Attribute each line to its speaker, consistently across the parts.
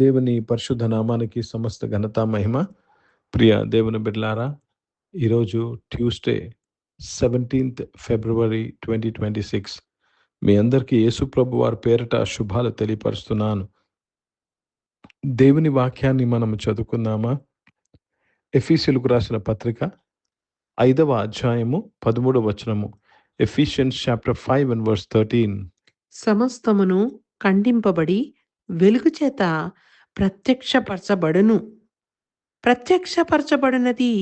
Speaker 1: దేవుని పరిశుద్ధ నామానికి సమస్త ఘనత మహిమ. ప్రియ దేవుని బిడ్డలారా, ఈరోజు ట్యూస్డే 17th ఫిబ్రవరి 2026. మీ అందరికీ యేసు ప్రభు వారి పేరిట శుభాలు తెలియపరుస్తున్నాను. దేవుని వాక్యాన్ని మనం చదువుకుందామా? ఎఫీసీయులకు రాసిన పత్రిక 5వ అధ్యాయము 13వ వచనము. Ephesians chapter 5 and verse 13.
Speaker 2: సమస్తమును ఖండింపబడి వెలుగు చేత ప్రత్యక్షపరచబడును. ప్రత్యక్షపరచబడినది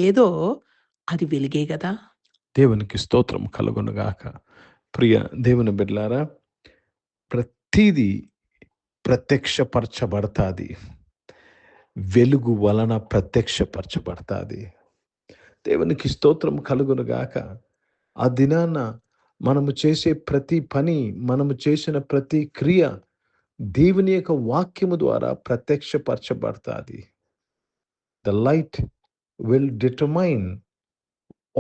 Speaker 2: ఏదో అది వెలుగే కదా.
Speaker 1: దేవునికి స్తోత్రం కలుగునుగాక. ప్రియ దేవుని బిడ్డలారా, ప్రతిదీ ప్రత్యక్షపరచబడతాది, వెలుగు వలన ప్రత్యక్షపరచబడతాది. దేవునికి స్తోత్రం కలుగునుగాక. ఆ దినాన మనము చేసే ప్రతి పని, మనము చేసిన ప్రతి క్రియ దేవుని యొక్క వాక్యము ద్వారా ప్రత్యక్షపరచబడతాది. The light will determine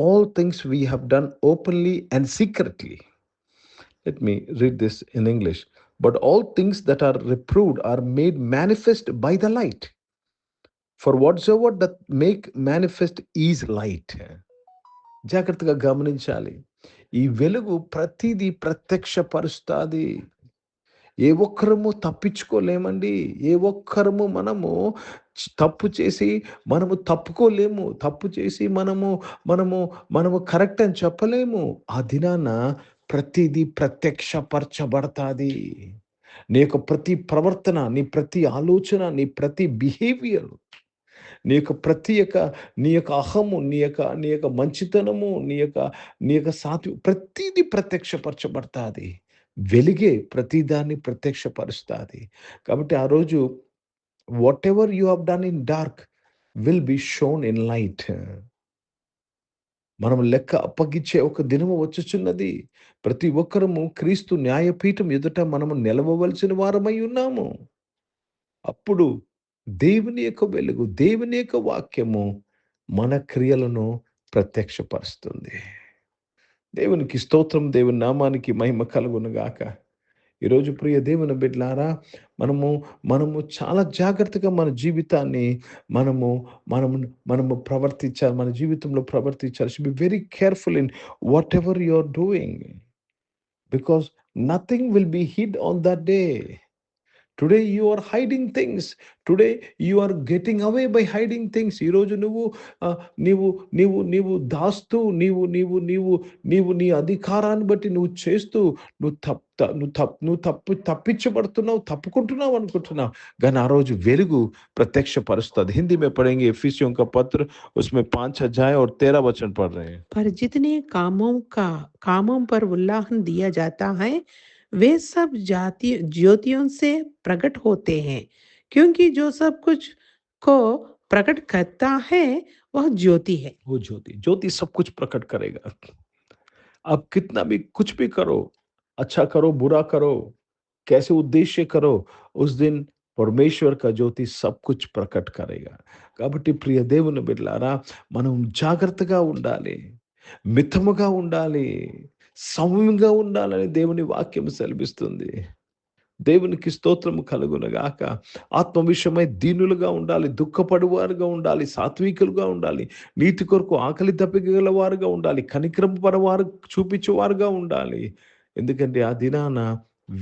Speaker 1: all things we have done openly and secretly. Let me read this in English. But all things that are reproved are made manifest by the light. For whatsoever that make manifest is light. జాగ్రత్తగా గమనించాలి. ఈ వెలుగు ప్రతిదీ ప్రత్యక్షపరుస్తుంది. ఏ ఒక్కరము తప్పించుకోలేమండి. ఏ ఒక్కరము మనము తప్పు చేసి మనము తప్పుకోలేము. తప్పు చేసి మనము కరెక్ట్ అని చెప్పలేము. ఆ దినాన ప్రతిదీ ప్రత్యక్షపరచబడతాది. నీ యొక్క ప్రతి ప్రవర్తన, నీ ప్రతి ఆలోచన, నీ ప్రతి బిహేవియర్, నీ యొక్క అహము, నీ యొక్క మంచితనము, నీ యొక్క సాత్వి, ప్రతిదీ ప్రత్యక్షపరచబడతాది. వెలుగే ప్రతిదాన్ని ప్రత్యక్షపరుస్తుంది. కాబట్టి ఆ రోజు what ever you have done in dark will be shown in light. మనం లెక్క అప్పగించే ఒక దినము వచ్చుచున్నది. ప్రతి ఒక్కరము క్రీస్తు న్యాయపీఠం ఎదుట మనము నిలవవలసిన వారమై ఉన్నాము. అప్పుడు దేవుని యొక్క వెలుగు, దేవుని యొక్క వాక్యము మన క్రియలను ప్రత్యక్షపరుస్తుంది. దేవునికి స్తోత్రం, దేవుని నామానికి మహిమ కలుగునుగాక. ఈరోజు ప్రియ దేవుని బిడ్డలారా, మనము చాలా జాగ్రత్తగా మన జీవితాన్ని మనము ప్రవర్తించాలి. మన జీవితంలో ప్రవర్తించాలి. Should be very careful in whatever you are doing, because nothing will be hid on that day. Today you are hiding things. Today you are getting away by hiding things. ఈరోజు నీవు దాస్తూ, నీవు నీ అధికారాన్ని బట్టి నువ్వు చేస్తూ నువ్వు తప్పించబడుతున్నావు, తప్పుకుంటున్నావు అనుకుంటున్నావు. కానీ ఆ రోజు వెలుగు ప్రత్యక్షపరుస్తుంది. హిందీ में पढ़ेंगे एफिसियों का पत्र, उसमें 5 अध्याय और 13 वचन पढ़ रहे हैं.
Speaker 2: पर जितने कामों पर उल्लाहन दिया जाता है वे सब ज्योतियों से प्रकट होते हैं, क्योंकि जो सब कुछ को प्रकट करता है वह ज्योति है.
Speaker 1: वो ज्योति सब कुछ प्रकट करेगा. अब कितना भी कुछ भी करो, अच्छा करो, बुरा करो, कैसे उद्देश्य करो, उस दिन పరమేశ్వర్ का జ్యోతి సబ్ కుచ్ ప్రకట్ కరేగా. కాబట్టి ప్రియ దేవుని బిడ్డలారా, మనం జాగ్రత్తగా ఉండాలి, మితముగా ఉండాలి, సౌమ్యంగా ఉండాలని దేవుని వాక్యం సెలవిస్తుంది. దేవునికి స్తోత్రము కలుగునగాక. ఆత్మ విషయమై దీనులుగా ఉండాలి, దుఃఖపడువారుగా ఉండాలి, సాత్వికులుగా ఉండాలి, నీతి కొరకు ఆకలి తప్పిగలవారుగా ఉండాలి, కనికరం పరవారు చూపించేవారుగా ఉండాలి. ఎందుకంటే ఆ దినాన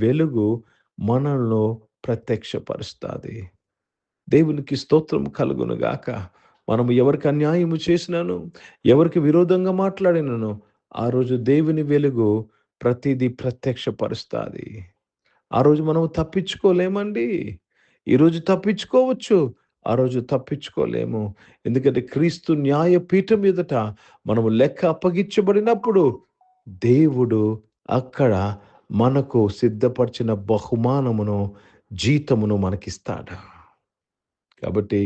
Speaker 1: వెలుగు మనలో ప్రత్యక్షపరుస్తుంది. దేవునికి స్తోత్రం కలుగునుగాక. మనము ఎవరికి అన్యాయము చేసినాను, ఎవరికి విరోధంగా మాట్లాడినాను, ఆ రోజు దేవుని వెలుగు ప్రతిదీ ప్రత్యక్షపరుస్తుంది. ఆ రోజు మనము తప్పించుకోలేమండి. ఈరోజు తప్పించుకోవచ్చు, ఆ రోజు తప్పించుకోలేము. ఎందుకంటే క్రీస్తు న్యాయపీఠం ఎదుట మనము లెక్క అప్పగించబడినప్పుడు దేవుడు అక్కడ మనకు సిద్ధపరిచిన బహుమానమును, జీతమును మనకిస్తాడు. కాబట్టి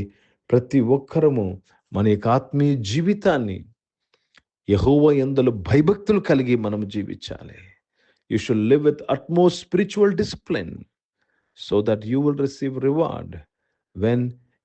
Speaker 1: ప్రతి ఒక్కరము మన యొక్క ఆత్మీయ జీవితాన్ని యెహోవా యందు భయభక్తులు కలిగి మనం జీవించాలి. You should live with utmost spiritual discipline so that you will receive reward when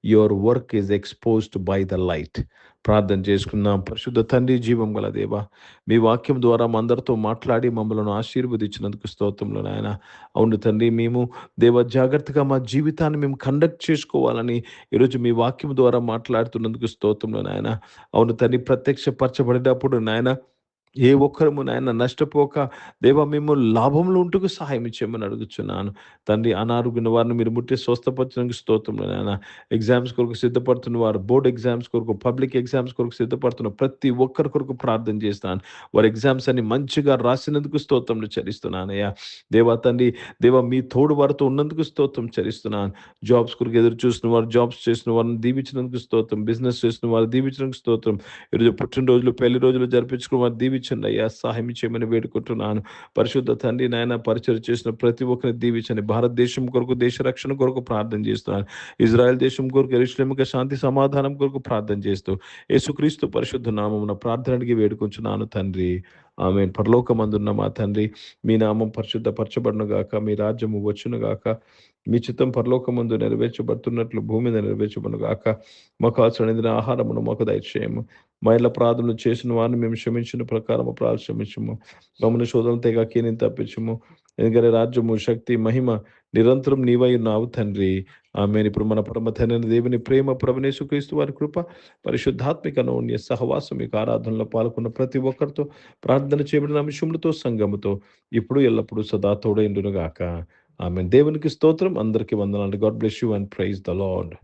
Speaker 1: your work is exposed by the light. ప్రార్థన చేసుకుందాం. పరిశుద్ధ తండ్రి, జీవం గల దేవ, మీ వాక్యం ద్వారా మా అందరితో మాట్లాడి మమ్మల్ని ఆశీర్వదించినందుకు స్తోత్రములు నాయన. అవును తండ్రి, మేము దేవ జాగ్రత్తగా మా జీవితాన్ని మేము కండక్ట్ చేసుకోవాలని ఈరోజు మీ వాక్యం ద్వారా మాట్లాడుతున్నందుకు స్తోత్రములు నాయన. అవును తండ్రి, ప్రత్యక్షపరచబడినప్పుడు నాయన ఏ ఒక్కరము నాయన నష్టపోక దేవా మేము లాభంలో ఉంటూ సహాయం ఇచ్చేయమని అడుగుచున్నాను తండ్రి. అనారోగ్య వారిని మీరు ముట్టి స్వస్థపరచడానికి స్తోత్రములు నాయన. ఎగ్జామ్స్ కొరకు సిద్ధపడుతున్న వారు, బోర్డ్ ఎగ్జామ్స్ కొరకు, పబ్లిక్ ఎగ్జామ్స్ కొరకు సిద్ధపడుతున్న ప్రతి ఒక్కరి కొరకు ప్రార్థన చేస్తాను. వారి ఎగ్జామ్స్ అన్ని మంచిగా రాసినందుకు స్తోత్రములు చెల్లిస్తున్నానయ్యా. దేవా తండ్రి, దేవా మీ తోడు వారితో ఉన్నందుకు స్తోత్రం చెల్లిస్తున్నాను. జాబ్స్ కొరకు ఎదురు చూసిన వారు, జాబ్స్ చేసిన వారిని దీవించినందుకు స్తోత్రం. బిజినెస్ చేసిన వారు దీవించినందుకు స్తోత్రం. ఈరోజు పుట్టినరోజులు, పెళ్లి రోజులు జరిపించుకున్న వారు దీవించండి అయ్యా. సహాయం చేయమని వేడుకుంటున్నాను. పరిశుద్ధ తండ్రి నాయన, పరిచయం చేసిన ప్రతి ఒక్కరిని దీవించండి. భారతదేశం కొరకు, దేశ రక్షణ కొరకు ప్రార్థన చేస్తున్నాను. ఇజ్రాయెల్ దేశం కొరకు, యెరూషలేముకు శాంతి సమాధానం కొరకు ప్రార్థన చేస్తూ యేసుక్రీస్తు పరిశుద్ధ నామమున ప్రార్థన అడిగి వేడుకుంటున్నాను తండ్రి. ఆమేన్. పరలోకమందున్న మా తండ్రి, మీ నామం పరిశుద్ధపరచబడును గాక, మీ రాజ్యము వచ్చును గాక, మీ చిత్తం పరలోకమందు నెరవేర్చబడుతున్నట్లు భూమి మీద నెరవేర్చబడును గాక. మాకు అవసరమైన ఆహారమును మాకు దయచేయము. మా ఇళ్ళ ప్రార్థనలు చేసిన వారిని మేము క్షమించిన ప్రకారం అపరాధాలు క్షమించము. మమ్మల్ని శోధనలు తెగ కీనిని తప్పించము. ఎందుకంటే రాజ్యము, శక్తి, మహిమ నిరంతరం నీవై ఉన్నావు తండ్రి. ఆమేన్. ఇప్పుడు మన పరమ తండ్రి దేవుని ప్రేమ, ప్రభువైన యేసుక్రీస్తు వారి కృప, పరిశుద్ధాత్మిక అన్యోన్య సహవాసం, మీకు ఆరాధనలో పాల్గొన్న ప్రతి ఒక్కరితో, ప్రార్థన చేయబడిన అంశములతో, సంఘముతో ఇప్పుడు ఎల్లప్పుడూ సదా తోడైండును గాక. ఆమేన్. దేవునికి స్తోత్రం. అందరికీ వందనాలు. God bless you and praise the lord.